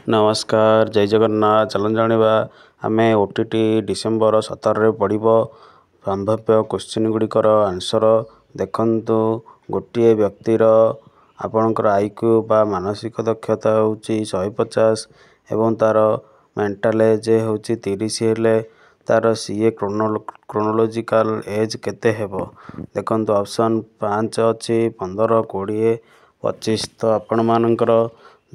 नमस्कार जय जगन्नाथ चलन जाना आम ओटीटी डिसेम्बर 17 पड़ो संभाव्य क्वेश्चन गुड़िकर आंसर देखु गोटे व्यक्तिर आपणकर आईक्यू बा मानसिक दक्षता हूँ 150 एवं तार मेंटाल एज हूँ 30 हेले तार सीए क्रोनोलोजिकल एज केते हेबो देखु ऑप्शन 5 अच्छी 15 20 25 तो आपण मानकर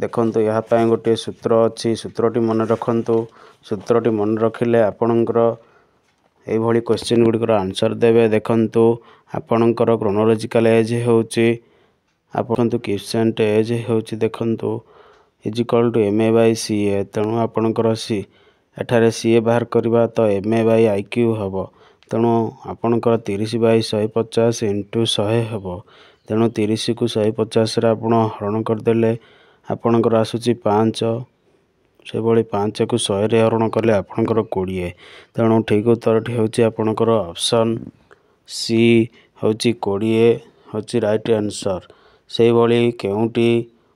देखु यहाँ गोटे सूत्र अच्छी सूत्रटी मन रखु सूत्रटी मन रखिले आपणकर यह क्वेश्चन गुड़िकर आंसर देवे देखु आपणकर क्रोनोलोजिकल एज होची आपन क्वेश्चन एज होची देखु is equal to m a by c a तेणु आपणकर सी एठारे सी ए बाहर करवा तो m a by i q हम तेणु आपणकर 30 बाय 150 इंटू 100 हम तेणु 30 को 150 आपण हरण करदे आपणकर आसूची 5 से 5 को 100 रे हरण कले आपणकर 20 तेणु ठीक उत्तर होची आपणकर ऑप्शन सी होची 20 होची राइट आंसर से भली केउटी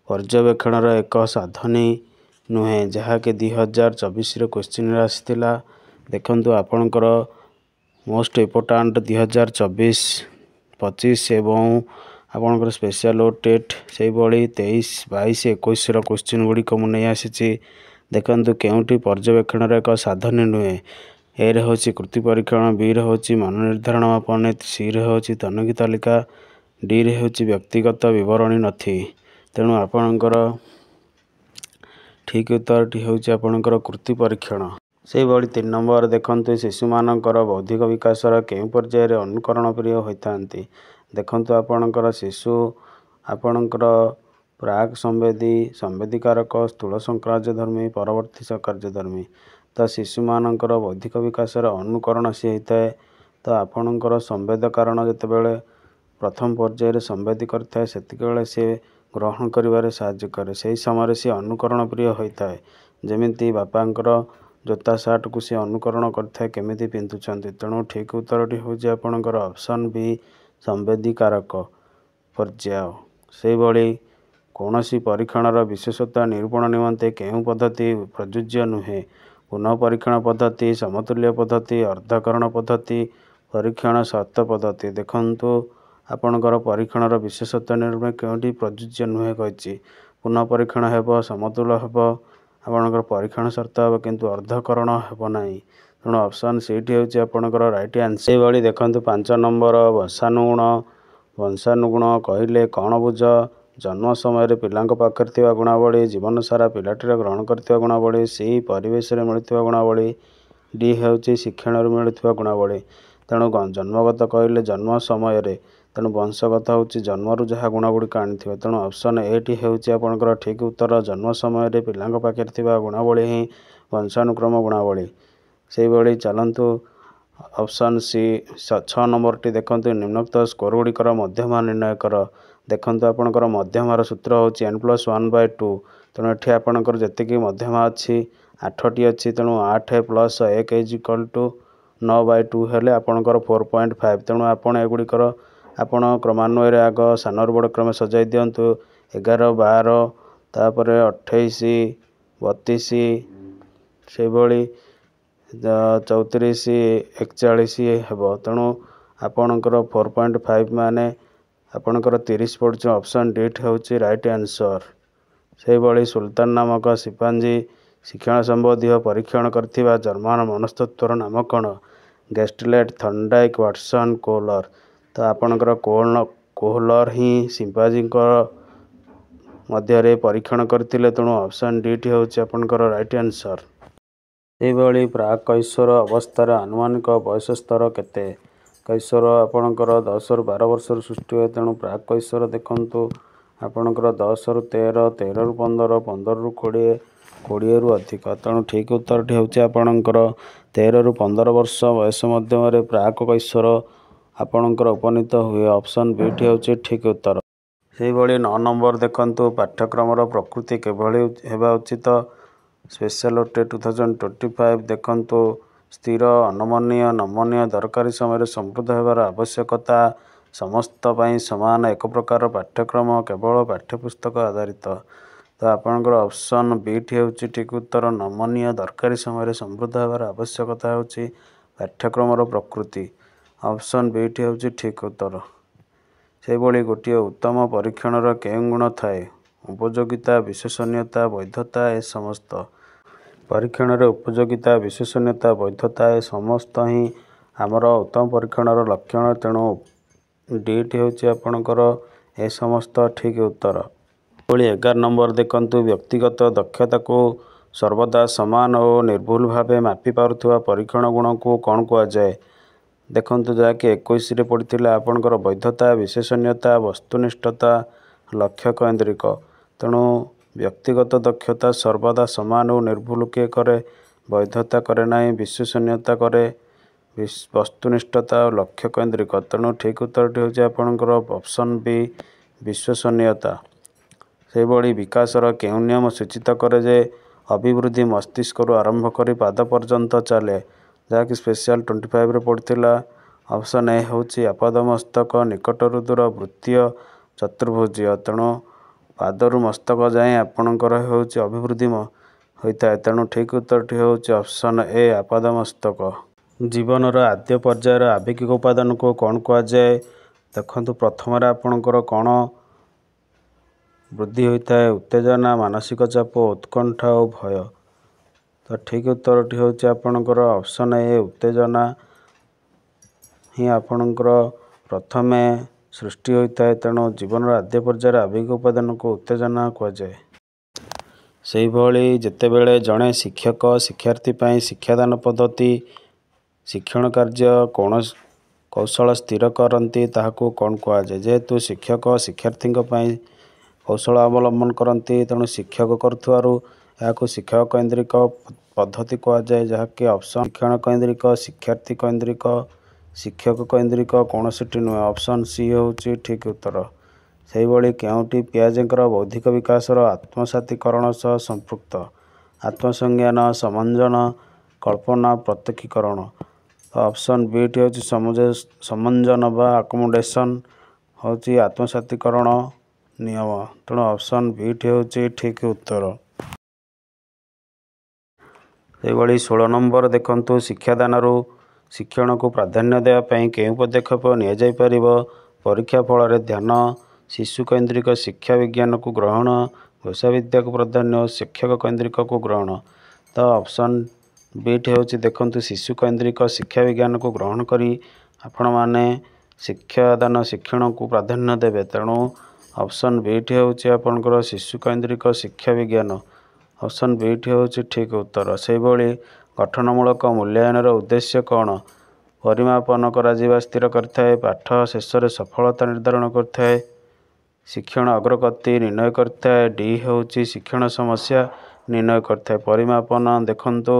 पर्यवेक्षणर एक साधनी नुहे जहाँकि 2024 क्वेश्चन आसीथिला देखंतु आपणकर मोस्ट इम्पोर्टाट 2024-25 एवं आपणकर स्पेशल ओटेट से भली 23 22 21 क्वेश्चन गुड़िक मुझे आसी देखु केउटी पर्यवेक्षण एक साधन नुहे ए रे होची कृति परीक्षण बी रे होची मन निर्धारण मापन सी रे होची तनखी तालिका डी रे होची व्यक्तिगत विवरणी नथी तेणु आपणकर ठीक उत्तर होची आपणकर कृति परीक्षण से भली 3 नंबर देखंतु शिशु मानकर बौद्धिक विकासर केउ पर्यायर अनुकरण प्रिय होइथांती देखंतु आपणकर शिशु आपणकर प्राग संवेदी संवेदीकारक स्थूल संकार्यधर्मी परवर्ती संकार्यधर्मी तो शिशु मानकर बौद्धिक विकासर अनुकरण सी होता है तो आपणकर संवेद कारण जितेबाला प्रथम पर्यायर संवेदी करता है सेतिक बेले सी ग्रहण करिवारे साहाय्य करे से समय सी अनुकरण प्रिय होता है जमिति बापांकर जोता सार्ट को सी अनुकरण करता केमिति पिंधुचंती तेणु ठीक उत्तरटी होची आपणकर ऑप्शन बी संवेदीकारक पर्याय से भली कौनसी परीक्षणर विशेषता निरूपण निमंते केउ पद्धति प्रযোज्य नुहे पुनः परीक्षण पद्धति समतुल्य पद्धति अर्धकरण पद्धति परीक्षण शर्त पद्धति देखंतु आपणकर परीक्षणर विशेषता निरूपण केउटी प्रযোज्य नुहे कही पुनः परीक्षण हेब समतुल्य हेब आपणकर परीक्षण शर्त हेब किंतु अर्धकरण हेब नाही तेणु ऑप्शन सीटी होची आपणकर राइट आंसर से भली देखंतु 5 नंबर वंशानुगुण कहले कौन बुझ जन्म समय पिलांक पाखरे थिबा गुणावली जीवन सारा पिलाटीर ग्रहण करथिबा गुणावली सी परिवेश रे मिलुथिबा गुणावली डी हेउची शिक्षण रे मिलुथिबा गुणावली तेणु जन्मगत कहले जन्म समय रे तेणु वंशगत होची जन्मरु जहाँ गुणागुड़िक आनिथिबा तेणु ऑप्शन ए टी हेउची आपणकर ठीक उत्तर जन्म समय रे पिलांक पाखरे थिबा गुणावली ही वंशानुक्रम गुणावली से भली चलंतु ऑप्शन सी 6 नंबर टी देखंतु निम्नोक्त स्कोर गुड़िकर मध्यमा निर्णय कर देखंतु आपणकर मध्यमार सूत्र होची n+1/2 तेणु एठी आपणकर जतिकी मध्यमा अच्छी 8टी अच्छी तेणु 8 + 1 = 9/2 हेले आपणकर 4.5 तेणु आपण एगुड़िकर आपण क्रमान्वय रे आग सानर बड़ क्रम सजाई दियंतु 11 12 तापर 28 32 से भली 34 41 हेबो तेणु आपणकर 4.5 माने आपणकर 30 पड़छ ऑप्शन डेट होची राइट आंसर से भली सुल्तान नामक सिपांजी शिक्षण संबंधी परीक्षण करथिबा जर्मन मनस्तत्वर नाम कौन गेस्टलेट थर्नडाइक वाटसन कोहलर तो आपणकर कोहलर ही सिपांजी मध्य परीक्षण करथिले तेणु ऑप्शन डी होची आपणकर राइट आंसर से भली प्राक कैशोर अवस्थार आनुमानिक बयस स्तर केते कैशोर आपणकर 10 ରୁ 12 वर्ष सृष्टि हुए तेणु प्राक कैशोर देखंतु आपणकर 10 ରୁ 13 13 ରୁ 15 15 ରୁ 20 20 ରୁ अधिक तेणु ठीक उत्तर होची आपणकर 13 ରୁ 15 वर्ष बयस मध्यम प्राक कैशोर आपणकर उपनीत हुए ऑप्शन बी टी होची ठीक उत्तर से भली 9 नंबर देखंतु पाठ्यक्रमर प्रकृति केभली हेबा उचित स्पेशल ओटे 2025 देखंतु स्थिर अनमनीय नमनीय दरकारी समय समृद्ध होबार आवश्यकता समस्त समान एक प्रकार पाठ्यक्रम केवल पाठ्यपुस्तक आधारित ତ ଆପଣଙ୍କର ଅପସନ୍ ବିଟି ହେଉଛି ଠିକ୍ ଉତ୍ତର। ନମନୀୟ ଦରକାରୀ ସମୟରେ ସମୃଦ୍ଧ ହେବାର ଆବଶ୍ୟକତା ହେଉଛି ପାଠ୍ୟକ୍ରମର ପ୍ରକୃତି। ଅପସନ୍ ବିଟି ହେଉଛି ଠିକ୍ ଉତ୍ତର। ସେହିଭଳି ଗୋଟିଏ ଉତ୍ତମ ପରୀକ୍ଷଣର କେଉଁ ଗୁଣ ଥାଏ? ଉପଯୋଗିତା, ବିଶ୍ୱସନୀୟତା, ବୈଧତା ଏ ସମସ୍ତ। ପରୀକ୍ଷଣରେ ଉପଯୋଗିତା, ବିଶ୍ୱସନୀୟତା, ବୈଧତା ଏ ସମସ୍ତ ହିଁ ଆମର ଉତ୍ତମ ପରୀକ୍ଷଣର ଲକ୍ଷଣ। ତେଣୁ ଡିଟି ହେଉଛି ଆପଣଙ୍କର ଏ ସମସ୍ତ ଠିକ୍ ଉତ୍ତର। ସେହିଭଳି 11 ନମ୍ବର ଦେଖନ୍ତୁ, ବ୍ୟକ୍ତିଗତ ଦକ୍ଷତାକୁ ସର୍ବଦା ସମାନ ଓ ନିର୍ଭୁଲ ଭାବେ ମାପି ପାରୁଥିବା ପରୀକ୍ଷଣ ଗୁଣକୁ କ'ଣ କୁହାଯାଏ? ଦେଖନ୍ତୁ, ଯାହାକି 21ରେ ପଡ଼ିଥିଲା ଆପଣଙ୍କର ବୈଧତା, ବିଶ୍ୱସନୀୟତା, ବସ୍ତୁନିଷ୍ଠତା, ଲକ୍ଷ୍ୟ କୈନ୍ଦ୍ରିକ। ତେଣୁ ବ୍ୟକ୍ତିଗତ ଦକ୍ଷତା ସର୍ବଦା ସମାନ ଓ ନିର୍ଭୁଲ କିଏ କରେ? ବୈଧତା କରେ ନାହିଁ, ବିଶ୍ୱସନୀୟତା କରେ, ବସ୍ତୁନିଷ୍ଠତା ଓ ଲକ୍ଷ୍ୟ କୈନ୍ଦ୍ରିକ। ତେଣୁ ଠିକ୍ ଉତ୍ତରଟି ହେଉଛି ଆପଣଙ୍କର ଅପସନ୍ ବି, ବିଶ୍ୱସନୀୟତା। ସେହିଭଳି ବିକାଶର କେଉଁ ନିୟମ ସୂଚିତ କରେ ଯେ ଅଭିବୃଦ୍ଧି ମସ୍ତିଷ୍କରୁ ଆରମ୍ଭ କରି ପାଦ ପର୍ଯ୍ୟନ୍ତ ଚାଲେ? ଯାହାକି ସ୍ପେଶିଆଲ 25ରେ ପଡ଼ିଥିଲା। ଅପସନ୍ ଏ ହେଉଛି ଆପାଦମସ୍ତକ ନିକଟରୁ ଦୂର ବୃତ୍ତୀୟ ଚତୁର୍ଭୁଜୀୟ। ତେଣୁ ପାଦରୁ ମସ୍ତକ ଯାଏଁ ଆପଣଙ୍କର ହେଉଛି ଅଭିବୃଦ୍ଧି ହୋଇଥାଏ। ତେଣୁ ଠିକ୍ ଉତ୍ତରଟି ହେଉଛି ଅପସନ୍ ଏ, ଆପାଦମସ୍ତକ। ଜୀବନର ଆଦ୍ୟ ପର୍ଯ୍ୟାୟର ଆବେଗିକ ଉପାଦାନକୁ କ'ଣ କୁହାଯାଏ? ଦେଖନ୍ତୁ, ପ୍ରଥମରେ ଆପଣଙ୍କର କ'ଣ ବୃଦ୍ଧି ହୋଇଥାଏ? ଉତ୍ତେଜନା, ମାନସିକ ଚାପ, ଉତ୍କଣ୍ଠା ଓ ଭୟ। ତ ଠିକ୍ ଉତ୍ତରଟି ହେଉଛି ଆପଣଙ୍କର ଅପସନ୍ ଏ, ଉତ୍ତେଜନା ହିଁ ଆପଣଙ୍କର ପ୍ରଥମେ ସୃଷ୍ଟି ହୋଇଥାଏ। ତେଣୁ ଜୀବନର ଆଦ୍ୟ ପର୍ଯ୍ୟାୟର ଆବେଗିକ ଉପାଦାନକୁ ଉତ୍ତେଜନା କୁହାଯାଏ। ସେହିଭଳି ଯେତେବେଳେ ଜଣେ ଶିକ୍ଷକ ଶିକ୍ଷାର୍ଥୀ ପାଇଁ ଶିକ୍ଷାଦାନ ପଦ୍ଧତି, ଶିକ୍ଷଣ କାର୍ଯ୍ୟ, କୌଣସି କୌଶଳ ସ୍ଥିର କରନ୍ତି ତାହାକୁ କ'ଣ କୁହାଯାଏ? ଯେହେତୁ ଶିକ୍ଷକ ଶିକ୍ଷାର୍ଥୀଙ୍କ ପାଇଁ କୌଶଳ ଅବଲମ୍ବନ କରନ୍ତି, ତେଣୁ ଶିକ୍ଷକ କରୁଥିବାରୁ ଏହାକୁ ଶିକ୍ଷକ କୈନ୍ଦ୍ରିକ ପଦ୍ଧତି କୁହାଯାଏ। ଯାହାକି ଅପସନ୍ ଶିକ୍ଷଣ କୈନ୍ଦ୍ରିକ, ଶିକ୍ଷାର୍ଥୀ କୈନ୍ଦ୍ରିକ, ଶିକ୍ଷକ କୈନ୍ଦ୍ରିକ କୌଣସିଟି ନୁହେଁ। ଅପସନ୍ ସି ହେଉଛି ଠିକ୍ ଉତ୍ତର। ସେହିଭଳି କେଉଁଟି ପିଆଜେଙ୍କର ବୌଦ୍ଧିକ ବିକାଶର ଆତ୍ମସାତୀକରଣ ସହ ସମ୍ପୃକ୍ତ? ଆତ୍ମସଂଜ୍ଞାନ, ସମଞ୍ଜନ, କଳ୍ପନା, ପ୍ରତ୍ୟକ୍ଷୀକରଣ। ତ ଅପସନ୍ ବିଟି ହେଉଛି ସମଞ୍ଜନ ବା ଆକୋମୋଡେସନ୍ ହେଉଛି ଆତ୍ମସାତୀକରଣ ନିୟମ। ତେଣୁ ଅପସନ୍ ବିଟି ହେଉଛି ଠିକ୍ ଉତ୍ତର। ସେହିଭଳି 16 ନମ୍ବର ଦେଖନ୍ତୁ, ଶିକ୍ଷାଦାନରୁ ଶିକ୍ଷଣକୁ ପ୍ରାଧାନ୍ୟ ଦେବା ପାଇଁ କେଉଁ ପଦକ୍ଷେପ ନିଆଯାଇପାରିବ? ପରୀକ୍ଷା ଫଳରେ ଧ୍ୟାନ, ଶିଶୁ କୈନ୍ଦ୍ରିକ ଶିକ୍ଷା ବିଜ୍ଞାନକୁ ଗ୍ରହଣ, ଘୋଷାବିଦ୍ୟାକୁ ପ୍ରାଧାନ୍ୟ, ଶିକ୍ଷକ କୈନ୍ଦ୍ରିକକୁ ଗ୍ରହଣ। ତ ଅପସନ୍ ବିଟି ହେଉଛି ଦେଖନ୍ତୁ, ଶିଶୁ କୈନ୍ଦ୍ରିକ ଶିକ୍ଷା ବିଜ୍ଞାନକୁ ଗ୍ରହଣ କରି ଆପଣମାନେ ଶିକ୍ଷାଦାନ ଶିକ୍ଷଣକୁ ପ୍ରାଧାନ୍ୟ ଦେବେ। ତେଣୁ ଅପସନ୍ ବିଟି ହେଉଛି ଆପଣଙ୍କର ଶିଶୁ କୈନ୍ଦ୍ରିକ ଶିକ୍ଷା ବିଜ୍ଞାନ। ଅପସନ୍ ବିଟି ହେଉଛି ଠିକ୍ ଉତ୍ତର। ସେହିଭଳି ଗଠନମୂଳକ ମୂଲ୍ୟାୟନର ଉଦ୍ଦେଶ୍ୟ କ'ଣ? ପରିମାପନ କରାଯିବା ସ୍ଥିର କରିଥାଏ, ପାଠ ଶେଷରେ ସଫଳତା ନିର୍ଦ୍ଧାରଣ କରିଥାଏ, ଶିକ୍ଷଣ ଅଗ୍ରଗତି ନିର୍ଣ୍ଣୟ କରିଥାଏ, ଡି ହେଉଛି ଶିକ୍ଷଣ ସମସ୍ୟା ନିର୍ଣ୍ଣୟ କରିଥାଏ। ପରିମାପନ ଦେଖନ୍ତୁ,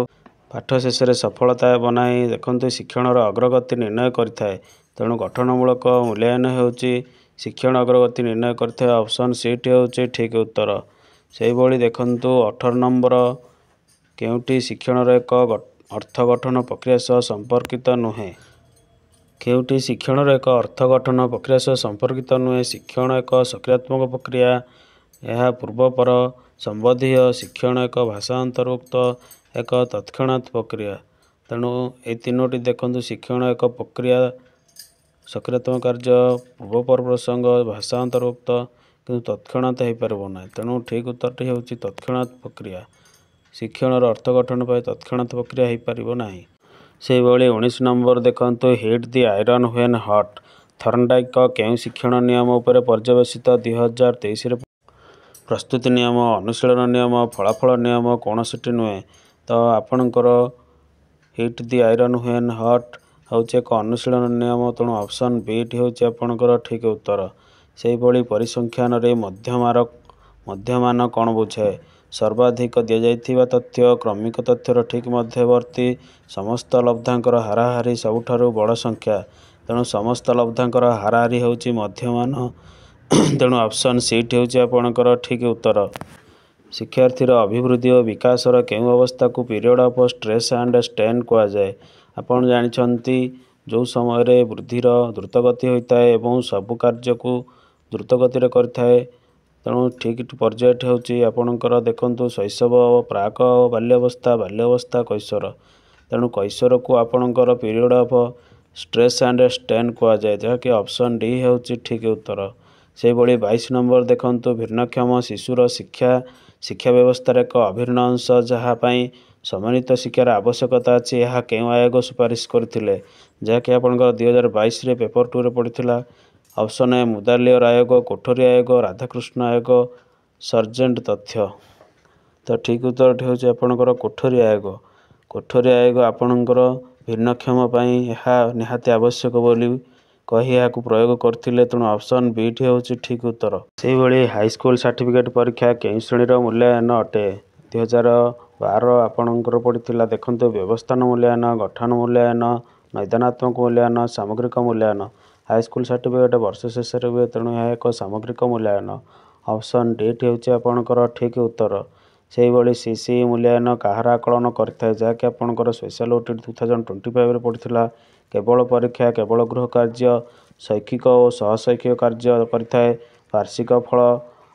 ପାଠ ଶେଷରେ ସଫଳତା ହେବ ନାହିଁ, ଦେଖନ୍ତୁ ଶିକ୍ଷଣର ଅଗ୍ରଗତି ନିର୍ଣ୍ଣୟ କରିଥାଏ। ତେଣୁ ଗଠନମୂଳକ ମୂଲ୍ୟାୟନ ହେଉଛି ଶିକ୍ଷଣ ଅଗ୍ରଗତି ନିର୍ଣ୍ଣୟ କରିଥାଏ। ଅପସନ୍ ସିଟି ହେଉଛି ଠିକ୍ ଉତ୍ତର। ସେହିଭଳି ଦେଖନ୍ତୁ 18 ନମ୍ବର, କେଉଁଟି ଶିକ୍ଷଣର ଏକ ଅର୍ଥ ଗଠନ ପ୍ରକ୍ରିୟା ସହ ସମ୍ପର୍କିତ ନୁହେଁ? କେଉଁଟି ଶିକ୍ଷଣର ଏକ ଅର୍ଥ ଗଠନ ପ୍ରକ୍ରିୟା ସହ ସମ୍ପର୍କିତ ନୁହେଁ? ଶିକ୍ଷଣ ଏକ ସକ୍ରିୟାତ୍ମକ ପ୍ରକ୍ରିୟା, ଏହା ପୂର୍ବପର ସମ୍ବନ୍ଧୀୟ। ଶିକ୍ଷଣ ଏକ ଭାଷାନ୍ତର୍ଭୁକ୍ତ, ଏକ ତତ୍କ୍ଷଣାତ୍ ପ୍ରକ୍ରିୟା। ତେଣୁ ଏହି ତିନୋଟି ଦେଖନ୍ତୁ, ଶିକ୍ଷଣ ଏକ ପ୍ରକ୍ରିୟା, ସକ୍ରିୟାତ୍ମକ କାର୍ଯ୍ୟ, ପୂର୍ବପର ପ୍ରସଙ୍ଗ, ଭାଷା ଅନ୍ତର୍ଭୁକ୍ତ, କିନ୍ତୁ ତତ୍କ୍ଷଣାତ୍ ହୋଇପାରିବ ନାହିଁ। ତେଣୁ ଠିକ୍ ଉତ୍ତରଟି ହେଉଛି ତତ୍କ୍ଷଣାତ୍ ପ୍ରକ୍ରିୟା। ଶିକ୍ଷଣର ଅର୍ଥ ଗଠନ ପାଇଁ ତତ୍କ୍ଷଣାତ୍ ପ୍ରକ୍ରିୟା ହୋଇପାରିବ ନାହିଁ। ସେହିଭଳି 19 ନମ୍ବର ଦେଖନ୍ତୁ, hit the iron when hot. ଥର୍ଣ୍ଣାଡାଇକ୍ଙ୍କ କେଉଁ ଶିକ୍ଷଣ ନିୟମ ଉପରେ ପର୍ଯ୍ୟବେସିତ? 2023ରେ ପ୍ରସ୍ତୁତି ନିୟମ, ଅନୁଶୀଳନ ନିୟମ, ଫଳାଫଳ ନିୟମ କୌଣସିଟି ନୁହେଁ। ତ ଆପଣଙ୍କର hit the iron when hot ହେଉଛି ଏକ ଅନୁଶୀଳନ ନିୟମ। ତେଣୁ ଅପସନ୍ ବିଟି ହେଉଛି ଆପଣଙ୍କର ଠିକ୍ ଉତ୍ତର। ସେହିଭଳି ପରିସଂଖ୍ୟାନରେ ମଧ୍ୟମାନ କ'ଣ ବୁଝାଏ? ସର୍ବାଧିକ ଦିଆଯାଇଥିବା ତଥ୍ୟ, କ୍ରମିକ ତଥ୍ୟର ଠିକ୍ ମଧ୍ୟବର୍ତ୍ତୀ, ସମସ୍ତ ଲବ୍ଧାଙ୍କର ହାରାହାରି ସବୁଠାରୁ ବଡ଼ ସଂଖ୍ୟା। ତେଣୁ ସମସ୍ତ ଲବ୍ଧାଙ୍କର ହାରାହାରି ହେଉଛି ମଧ୍ୟମାନ। ତେଣୁ ଅପସନ୍ ସିଟି ହେଉଛି ଆପଣଙ୍କର ଠିକ୍ ଉତ୍ତର। ଶିକ୍ଷାର୍ଥୀର ଅଭିବୃଦ୍ଧି ଓ ବିକାଶର କେଉଁ ଅବସ୍ଥାକୁ period of stress and strain କୁହାଯାଏ? ଆପଣ ଜାଣିଛନ୍ତି, ଯେଉଁ ସମୟରେ ବୃଦ୍ଧିର ଦ୍ରୁତଗତି ହୋଇଥାଏ ଏବଂ ସବୁ କାର୍ଯ୍ୟକୁ ଦ୍ରୁତଗତିରେ କରିଥାଏ, ତେଣୁ ଠିକ୍ ପର୍ଯ୍ୟାୟଟି ହେଉଛି ଆପଣଙ୍କର ଦେଖନ୍ତୁ ଶୈଶବ, ପ୍ରାକ ବାଲ୍ୟାବସ୍ଥା, ବାଲ୍ୟାବସ୍ଥା, କୈଶୋର। ତେଣୁ କୈଶୋରକୁ ଆପଣଙ୍କର period of stress and strain କୁହାଯାଏ, ଯାହାକି ଅପସନ୍ ଡି ହେଉଛି ଠିକ୍ ଉତ୍ତର। ସେହିଭଳି 22 ନମ୍ବର ଦେଖନ୍ତୁ ଭିନ୍ନକ୍ଷମ ଶିଶୁର ଶିକ୍ଷା ବ୍ୟବସ୍ଥାର ଏକ ଅଭିନ୍ନ ଅଂଶ ଯାହା ପାଇଁ ସମନ୍ୱିତ ଶିକ୍ଷାର ଆବଶ୍ୟକତା ଅଛି, ଏହା କେଉଁ ଆୟୋଗ ସୁପାରିଶ କରିଥିଲେ, ଯାହାକି ଆପଣଙ୍କର 2022ରେ ପେପର 2ରେ ପଡ଼ିଥିଲା। ଅପସନ୍ ଏ ମୁଦାଲିୟର ଆୟୋଗ, କୋଠରୀ ଆୟୋଗ, ରାଧାକୃଷ୍ଣ ଆୟୋଗ, ସର୍ଜେଣ୍ଟ ତଥ୍ୟ। ତ ଠିକ୍ ଉତ୍ତରଟି ହେଉଛି ଆପଣଙ୍କର କୋଠରୀ ଆୟୋଗ। କୋଠରୀ ଆୟୋଗ ଆପଣଙ୍କର ଭିନ୍ନକ୍ଷମ ପାଇଁ ଏହା ନିହାତି ଆବଶ୍ୟକ ବୋଲି କହି ଏହାକୁ ପ୍ରୟୋଗ କରିଥିଲେ। ତେଣୁ ଅପସନ୍ ବିଟି ହେଉଛି ଠିକ୍ ଉତ୍ତର। ସେହିଭଳି ହାଇସ୍କୁଲ ସାର୍ଟିଫିକେଟ୍ ପରୀକ୍ଷା କେଉଁ ଶ୍ରେଣୀର ମୂଲ୍ୟାୟନ ଅଟେ? 2012 ଆପଣଙ୍କର ପଡ଼ିଥିଲା ଦେଖନ୍ତୁ ବ୍ୟବସ୍ଥାନ ମୂଲ୍ୟାୟନ, ଗଠନ ମୂଲ୍ୟାୟନ, ନୈଦାନାତ୍ମକ ମୂଲ୍ୟାୟନ, ସାମଗ୍ରିକ ମୂଲ୍ୟାୟନ। ହାଇସ୍କୁଲ ସାର୍ଟିଫିକେଟ୍ ବର୍ଷ ଶେଷରେ ହୁଏ, ତେଣୁ ଏହା ଏକ ସାମଗ୍ରିକ ମୂଲ୍ୟାୟନ। ଅପସନ୍ ଡିଟି ହେଉଛି ଆପଣଙ୍କର ଠିକ୍ ଉତ୍ତର। ସେହିଭଳି ସିସି ମୂଲ୍ୟାୟନ କାହାର ଆକଳନ କରିଥାଏ, ଯାହାକି ଆପଣଙ୍କର ସ୍ପେଶାଲ ଓଟିଟି 2025ରେ ପଡ଼ିଥିଲା। କେବଳ ପରୀକ୍ଷା, କେବଳ ଗୃହ କାର୍ଯ୍ୟ, ଶୈକ୍ଷିକ ଓ ସହଶୈକ୍ଷିକ କାର୍ଯ୍ୟ କରିଥାଏ। ବାର୍ଷିକ ଫଳ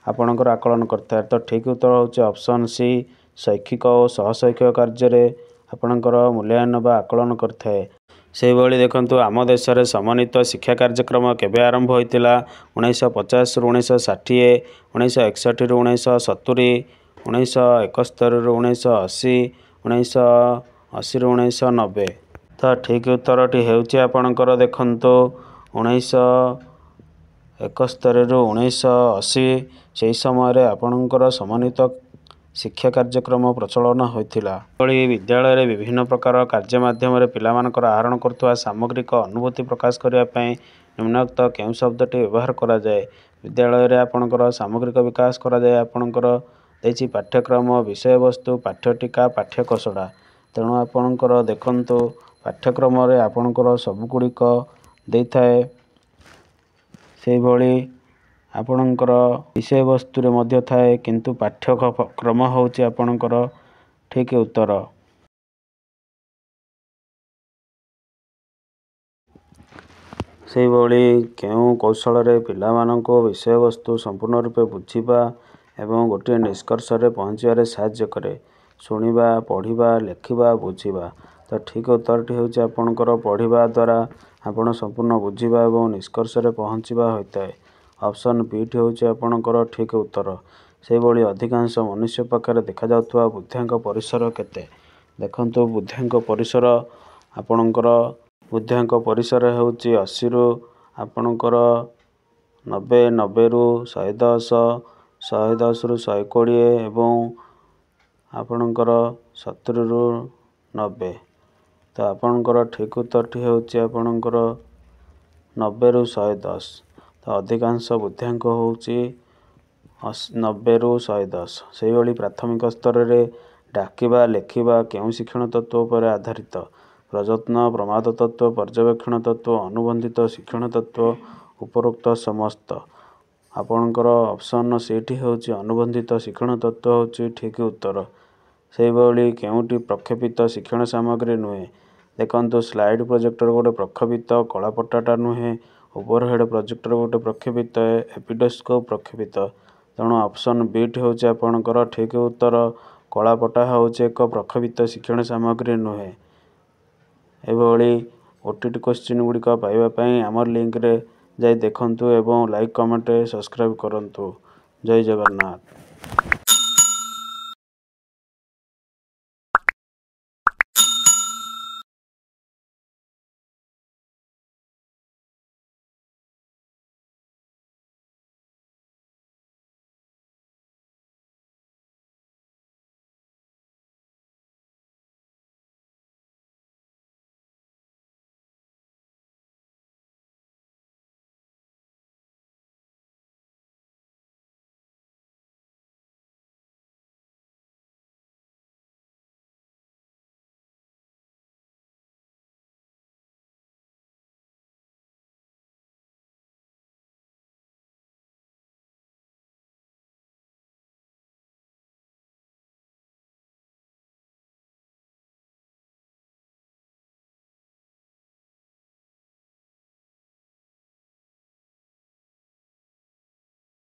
ଆପଣଙ୍କର ଆକଳନ କରିଥାଏ। ତ ଠିକ୍ ଉତ୍ତର ହେଉଛି ଅପସନ୍ ସି, ଶୈକ୍ଷିକ ଓ ସହଶୈକ୍ଷିକ କାର୍ଯ୍ୟରେ ଆପଣଙ୍କର ମୂଲ୍ୟାୟନ ବା ଆକଳନ କରିଥାଏ। ସେହିଭଳି ଦେଖନ୍ତୁ ଆମ ଦେଶରେ ସମନ୍ୱିତ ଶିକ୍ଷା କାର୍ଯ୍ୟକ୍ରମ କେବେ ଆରମ୍ଭ ହୋଇଥିଲା? 1950ରୁ 1960, 1961ରୁ 1970, 1971ରୁ 1980, 1980ରୁ 1990। ତ ଠିକ୍ ଉତ୍ତରଟି ହେଉଛି ଆପଣଙ୍କର ଦେଖନ୍ତୁ 1971ରୁ 1980। ସେହି ସମୟରେ ଆପଣଙ୍କର ସମନ୍ୱିତ ଶିକ୍ଷା କାର୍ଯ୍ୟକ୍ରମ ପ୍ରଚଳନ ହୋଇଥିଲା। ଏଭଳି ବିଦ୍ୟାଳୟରେ ବିଭିନ୍ନ ପ୍ରକାର କାର୍ଯ୍ୟ ମାଧ୍ୟମରେ ପିଲାମାନଙ୍କର ଆହରଣ କରୁଥିବା ସାମଗ୍ରିକ ଅନୁଭୂତି ପ୍ରକାଶ କରିବା ପାଇଁ ନିମ୍ନୋକ୍ତ କେଉଁ ଶବ୍ଦଟି ବ୍ୟବହାର କରାଯାଏ? ବିଦ୍ୟାଳୟରେ ଆପଣଙ୍କର ସାମଗ୍ରିକ ବିକାଶ କରାଯାଏ। ଆପଣଙ୍କର ଦେଇଛି ପାଠ୍ୟକ୍ରମ, ବିଷୟବସ୍ତୁ, ପାଠ୍ୟଟିକା, ପାଠ୍ୟକୋଷଡ଼ା। ତେଣୁ ଆପଣଙ୍କର ଦେଖନ୍ତୁ ପାଠ୍ୟକ୍ରମରେ ଆପଣଙ୍କର ସବୁଗୁଡ଼ିକ ଦେଇଥାଏ। ସେହିଭଳି ଆପଣଙ୍କର ବିଷୟବସ୍ତୁରେ ମଧ୍ୟ ଥାଏ, କିନ୍ତୁ ପାଠ୍ୟକ୍ରମ ହେଉଛି ଆପଣଙ୍କର ଠିକ୍ ଉତ୍ତର। ସେହିଭଳି କେଉଁ କୌଶଳରେ ପିଲାମାନଙ୍କୁ ବିଷୟବସ୍ତୁ ସମ୍ପୂର୍ଣ୍ଣ ରୂପେ ବୁଝିବା ଏବଂ ଗୋଟିଏ ନିଷ୍କର୍ଷରେ ପହଞ୍ଚିବାରେ ସାହାଯ୍ୟ କରେ? ଶୁଣିବା, ପଢ଼ିବା, ଲେଖିବା, ବୁଝିବା। ତ ଠିକ୍ ଉତ୍ତରଟି ହେଉଛି ଆପଣଙ୍କର ପଢ଼ିବା ଦ୍ୱାରା ଆପଣ ସମ୍ପୂର୍ଣ୍ଣ ବୁଝିବା ଏବଂ ନିଷ୍କର୍ଷରେ ପହଞ୍ଚିବା ହୋଇଥାଏ। ଅପସନ୍ ବିଟି ହେଉଛି ଆପଣଙ୍କର ଠିକ୍ ଉତ୍ତର। ସେହିଭଳି ଅଧିକାଂଶ ମନୁଷ୍ୟ ପାଖରେ ଦେଖାଯାଉଥିବା ବୁଦ୍ଧାଙ୍କ ପରିସର କେତେ? ଦେଖନ୍ତୁ ବୁଦ୍ଧାଙ୍କ ପରିସର ଆପଣଙ୍କର ହେଉଛି 80ରୁ ଆପଣଙ୍କର 90, 90ରୁ 110, 110ରୁ 120 ଏବଂ ଆପଣଙ୍କର 70ରୁ 90। ତ ଆପଣଙ୍କର ଠିକ୍ ଉତ୍ତରଟି ହେଉଛି ଆପଣଙ୍କର 90ରୁ 110। ତ ଅଧିକାଂଶ ବୁଦ୍ଧାଙ୍କ ହେଉଛି 90ରୁ 110। ସେହିଭଳି ପ୍ରାଥମିକ ସ୍ତରରେ ଡାକିବା, ଲେଖିବା କେଉଁ ଶିକ୍ଷଣ ତତ୍ତ୍ୱ ଉପରେ ଆଧାରିତ? ପ୍ରଯତ୍ନ, ପ୍ରମାଦ ତତ୍ତ୍ୱ, ପର୍ଯ୍ୟବେକ୍ଷଣ ତତ୍ତ୍ୱ, ଅନୁବନ୍ଧିତ ଶିକ୍ଷଣ ତତ୍ତ୍ୱ, ଉପରୋକ୍ତ ସମସ୍ତ। ଆପଣଙ୍କର ଅପସନ୍ ସିଟି ହେଉଛି ଅନୁବନ୍ଧିତ ଶିକ୍ଷଣ ତତ୍ତ୍ୱ ହେଉଛି ଠିକ୍ ଉତ୍ତର। ସେହିଭଳି କେଉଁଟି ପ୍ରକ୍ଷେପିତ ଶିକ୍ଷଣ ସାମଗ୍ରୀ ନୁହେଁ? ଦେଖନ୍ତୁ ସ୍ଲାଇଡ୍ ପ୍ରୋଜେକ୍ଟର ଗୋଟେ ପ୍ରକ୍ଷେପିତ, କଳାପଟାଟା ନୁହେଁ। ଓଭରହେଡ୍ ପ୍ରୋଜେକ୍ଟର ଗୋଟେ ପ୍ରକ୍ଷେପିତ, ଏପିଡୋସ୍କୋପ୍ ପ୍ରକ୍ଷେପିତ। ତେଣୁ ଅପସନ୍ ବିଟି ହେଉଛି ଆପଣଙ୍କର ଠିକ୍ ଉତ୍ତର। କଳାପଟା ହେଉଛି ଏକ ପ୍ରକ୍ଷେପିତ ଶିକ୍ଷଣ ସାମଗ୍ରୀ ନୁହେଁ। ଏଭଳି ଓଟିଟି କୋଶ୍ଚିନ୍ ଗୁଡ଼ିକ ପାଇବା ପାଇଁ ଆମର ଲିଙ୍କରେ ଯାଇ ଦେଖନ୍ତୁ ଏବଂ ଲାଇକ୍, କମେଣ୍ଟ, ସବସ୍କ୍ରାଇବ୍ କରନ୍ତୁ। ଜୟ ଜଗନ୍ନାଥ।